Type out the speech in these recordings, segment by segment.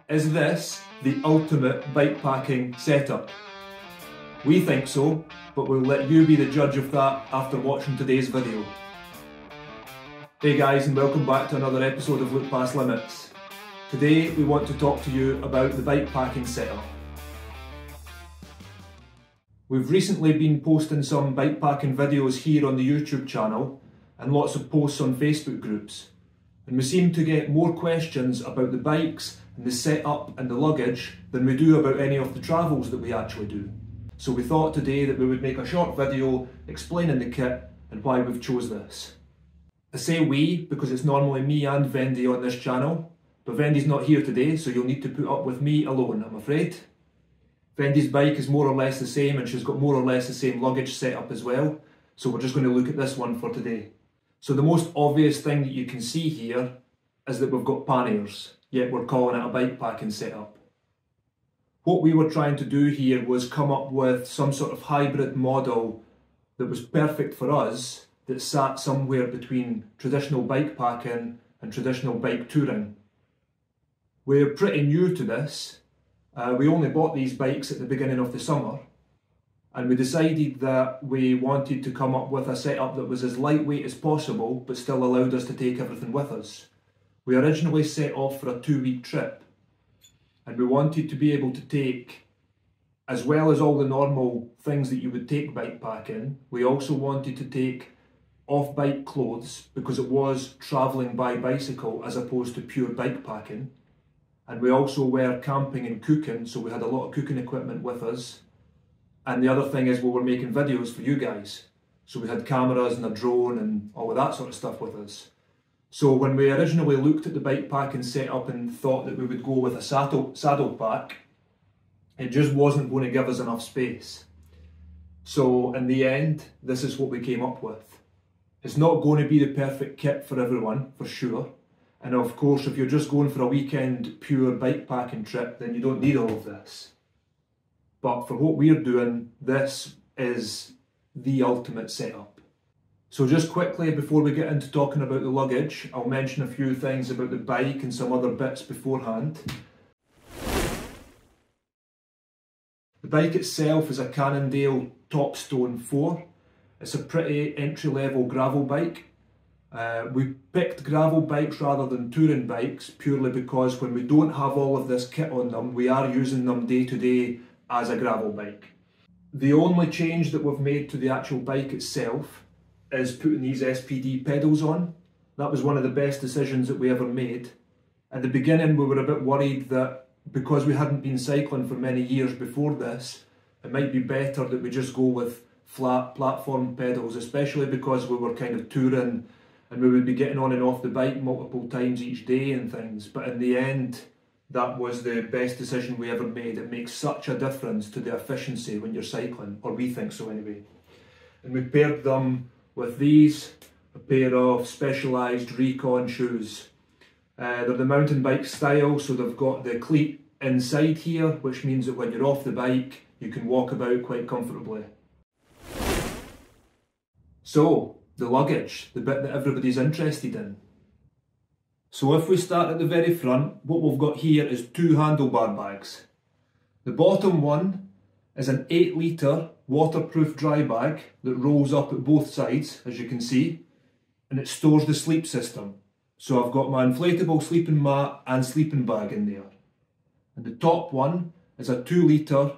Is this the ultimate bikepacking setup? We think so, but we'll let you be the judge of that after watching today's video. Hey guys, and welcome back to another episode of Look Past Limits. Today we want to talk to you about the bikepacking setup. We've recently been posting some bikepacking videos here on the YouTube channel and lots of posts on Facebook groups. And we seem to get more questions about the bikes and the setup and the luggage than we do about any of the travels that we actually do. So we thought today that we would make a short video explaining the kit and why we've chose this. I say we because it's normally me and Vendy on this channel, but Vendy's not here today, so you'll need to put up with me alone, I'm afraid. Vendy's bike is more or less the same and she's got more or less the same luggage setup as well, so we're just going to look at this one for today. So the most obvious thing that you can see here is that we've got panniers, yet we're calling it a bikepacking setup. What we were trying to do here was come up with some sort of hybrid model that was perfect for us, that sat somewhere between traditional bikepacking and traditional bike touring. We're pretty new to this. We only bought these bikes at the beginning of the summer, and we decided that we wanted to come up with a setup that was as lightweight as possible but still allowed us to take everything with us. We originally set off for a 2-week trip, and we wanted to be able to take, as well as all the normal things that you would take bikepacking, we also wanted to take off-bike clothes because it was travelling by bicycle as opposed to pure bikepacking. And we also were camping and cooking, so we had a lot of cooking equipment with us. And the other thing is we were making videos for you guys. So we had cameras and a drone and all of that sort of stuff with us. So when we originally looked at the bikepacking setup and thought that we would go with a saddle pack, it just wasn't going to give us enough space. So in the end, this is what we came up with. It's not going to be the perfect kit for everyone, for sure. And of course, if you're just going for a weekend pure bikepacking trip, then you don't need all of this. But for what we're doing, this is the ultimate setup. So just quickly, before we get into talking about the luggage, I'll mention a few things about the bike and some other bits beforehand. The bike itself is a Cannondale Topstone 4. It's a pretty entry-level gravel bike. We picked gravel bikes rather than touring bikes purely because when we don't have all of this kit on them, we are using them day to day as a gravel bike. The only change that we've made to the actual bike itself is putting these SPD pedals on. That was one of the best decisions that we ever made. At the beginning we were a bit worried that because we hadn't been cycling for many years before this, it might be better that we just go with flat platform pedals, especially because we were kind of touring and we would be getting on and off the bike multiple times each day and things. But in the end, that was the best decision we ever made. It makes such a difference to the efficiency when you're cycling, or we think so anyway. And we paired them with these, a pair of Specialized Recon shoes. They're the mountain bike style, so they've got the cleat inside here, which means that when you're off the bike, you can walk about quite comfortably. So, the luggage, the bit that everybody's interested in. So if we start at the very front, what we've got here is 2 handlebar bags. The bottom one is an 8-litre waterproof dry bag that rolls up at both sides, as you can see, and it stores the sleep system. So I've got my inflatable sleeping mat and sleeping bag in there. And the top one is a 2-litre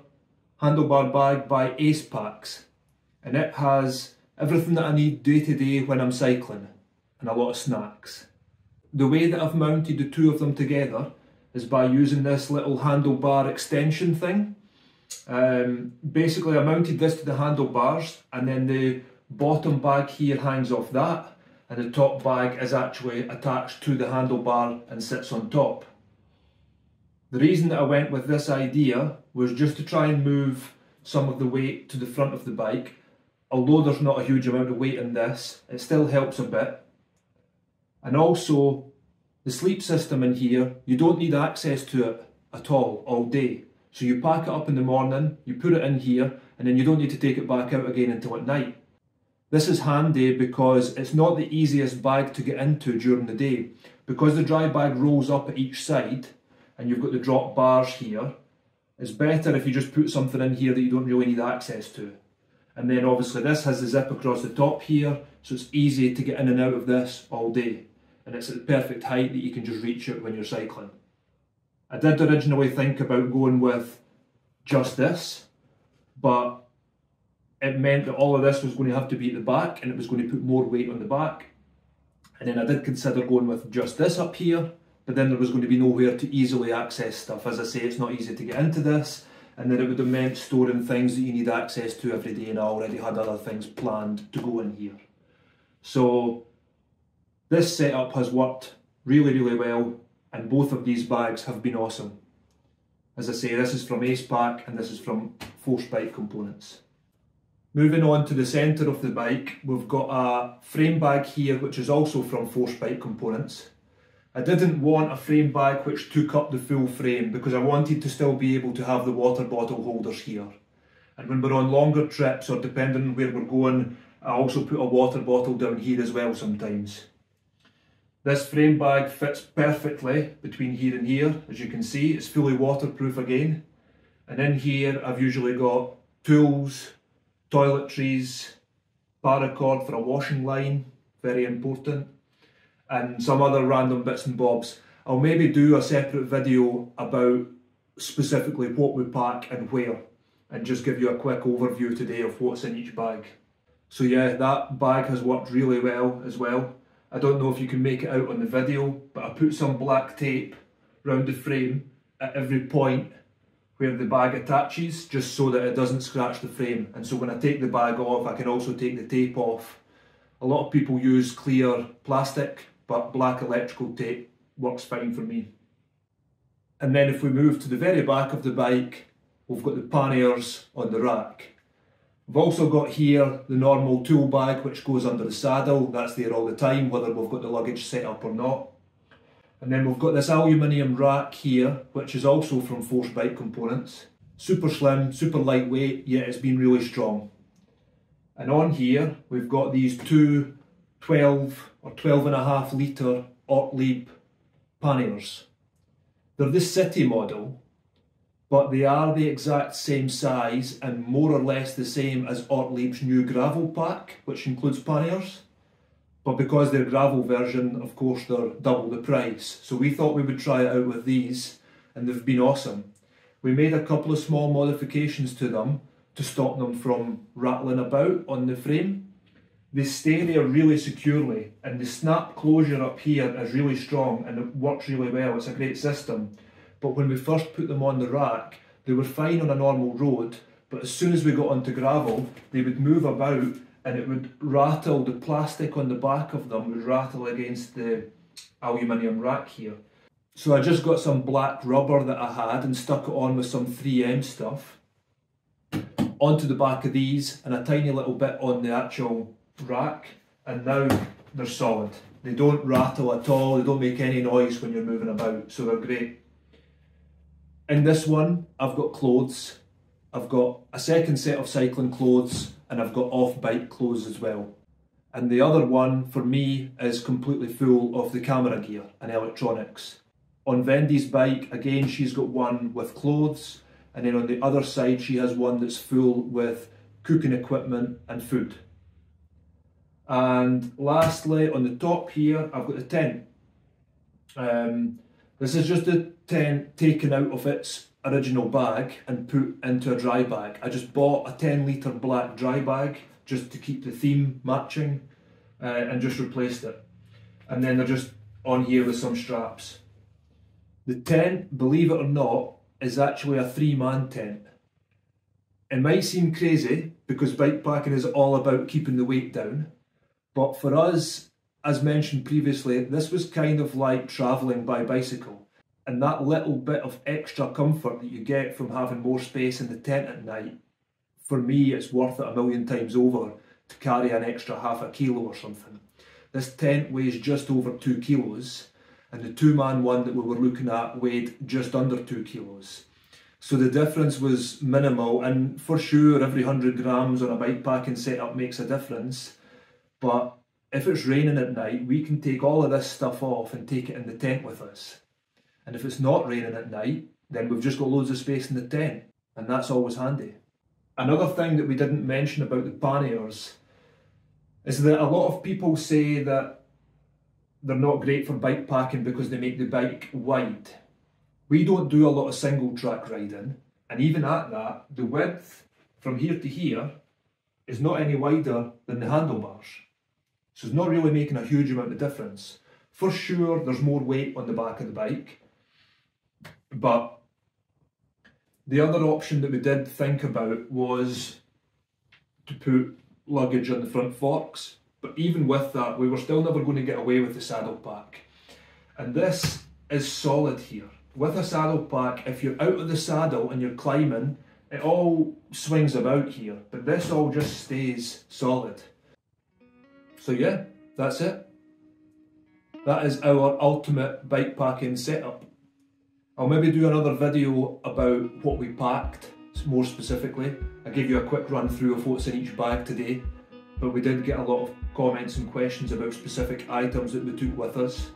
handlebar bag by Ace Packs, and it has everything that I need day to day when I'm cycling, and a lot of snacks. The way that I've mounted the two of them together is by using this little handlebar extension thing. Basically I mounted this to the handlebars, and then the bottom bag here hangs off that, and the top bag is actually attached to the handlebar and sits on top. The reason that I went with this idea was just to try and move some of the weight to the front of the bike. Although there's not a huge amount of weight in this, it still helps a bit. And also, the sleep system in here, you don't need access to it at all day. So you pack it up in the morning, you put it in here, and then you don't need to take it back out again until at night. This is handy because it's not the easiest bag to get into during the day. Because the dry bag rolls up at each side, and you've got the drop bars here, it's better if you just put something in here that you don't really need access to. And then obviously this has the zip across the top here, so it's easy to get in and out of this all day. And it's at the perfect height that you can just reach it when you're cycling. I did originally think about going with just this, but it meant that all of this was going to have to be at the back and it was going to put more weight on the back. And then I did consider going with just this up here, but then there was going to be nowhere to easily access stuff. As I say, it's not easy to get into this, and then it would have meant storing things that you need access to every day, and I already had other things planned to go in here. So this setup has worked really, really well, and both of these bags have been awesome. As I say, this is from Ace Pack and this is from Force Bike Components. Moving on to the centre of the bike, we've got a frame bag here which is also from Force Bike Components. I didn't want a frame bag which took up the full frame because I wanted to still be able to have the water bottle holders here. And when we're on longer trips or depending on where we're going, I also put a water bottle down here as well sometimes. This frame bag fits perfectly between here and here. As you can see, it's fully waterproof again. And in here I've usually got tools, toiletries, paracord for a washing line, very important, and some other random bits and bobs. I'll maybe do a separate video about specifically what we pack and where, and just give you a quick overview today of what's in each bag. So yeah, that bag has worked really well as well. I don't know if you can make it out on the video, but I put some black tape around the frame at every point where the bag attaches, just so that it doesn't scratch the frame. And so when I take the bag off, I can also take the tape off. A lot of people use clear plastic, but black electrical tape works fine for me. And then if we move to the very back of the bike, we've got the panniers on the rack. We've also got here the normal tool bag which goes under the saddle. That's there all the time, whether we've got the luggage set up or not. And then we've got this aluminium rack here, which is also from Force Bike Components. Super slim, super lightweight, yet it's been really strong. And on here, we've got these two 12 or 12.5 litre Ortlieb panniers. They're the city model, but they are the exact same size and more or less the same as Ortlieb's new gravel pack, which includes panniers. But because they're gravel version, of course they're double the price. So we thought we would try it out with these, and they've been awesome. We made a couple of small modifications to them to stop them from rattling about on the frame. They stay there really securely, and the snap closure up here is really strong and it works really well. It's a great system. But when we first put them on the rack, they were fine on a normal road, but as soon as we got onto gravel, they would move about and it would rattle, the plastic on the back of them would rattle against the aluminium rack here. So I just got some black rubber that I had and stuck it on with some 3M stuff onto the back of these and a tiny little bit on the actual rack, and now they're solid. They don't rattle at all, they don't make any noise when you're moving about, so they're great. In this one, I've got clothes. I've got a second set of cycling clothes and I've got off-bike clothes as well. And the other one, for me, is completely full of the camera gear and electronics. On Vendy's bike, again, she's got one with clothes, and then on the other side, she has one that's full with cooking equipment and food. And lastly, on the top here, I've got the tent. This is just a tent taken out of its original bag and put into a dry bag. I just bought a 10 litre black dry bag just to keep the theme matching and just replaced it. And then they're just on here with some straps. The tent, believe it or not, is actually a 3-man tent. It might seem crazy because bike packing is all about keeping the weight down, but for us, as mentioned previously, this was kind of like travelling by bicycle. And that little bit of extra comfort that you get from having more space in the tent at night, for me it's worth it a million times over to carry an extra half a kilo or something. This tent weighs just over 2 kilos, and the 2-man one that we were looking at weighed just under 2 kilos. So the difference was minimal, and for sure every 100 grams on a bike packing setup makes a difference. But if it's raining at night, we can take all of this stuff off and take it in the tent with us. And if it's not raining at night, then we've just got loads of space in the tent, and that's always handy. Another thing that we didn't mention about the panniers is that a lot of people say that they're not great for bike packing because they make the bike wide. We don't do a lot of single track riding, and even at that, the width from here to here is not any wider than the handlebars. So it's not really making a huge amount of difference. For sure, there's more weight on the back of the bike, but the other option that we did think about was to put luggage on the front forks, but even with that, we were still never going to get away with the saddle pack. And this is solid here. With a saddle pack, if you're out of the saddle and you're climbing, it all swings about here, but this all just stays solid. So yeah, that's it. That is our ultimate bike packing setup. I'll maybe do another video about what we packed, more specifically. I gave you a quick run through of what's in each bag today, but we did get a lot of comments and questions about specific items that we took with us.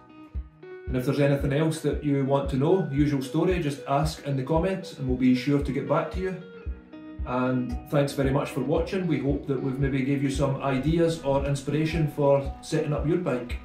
And if there's anything else that you want to know, usual story, just ask in the comments and we'll be sure to get back to you. And thanks very much for watching. We hope that we've maybe gave you some ideas or inspiration for setting up your bike.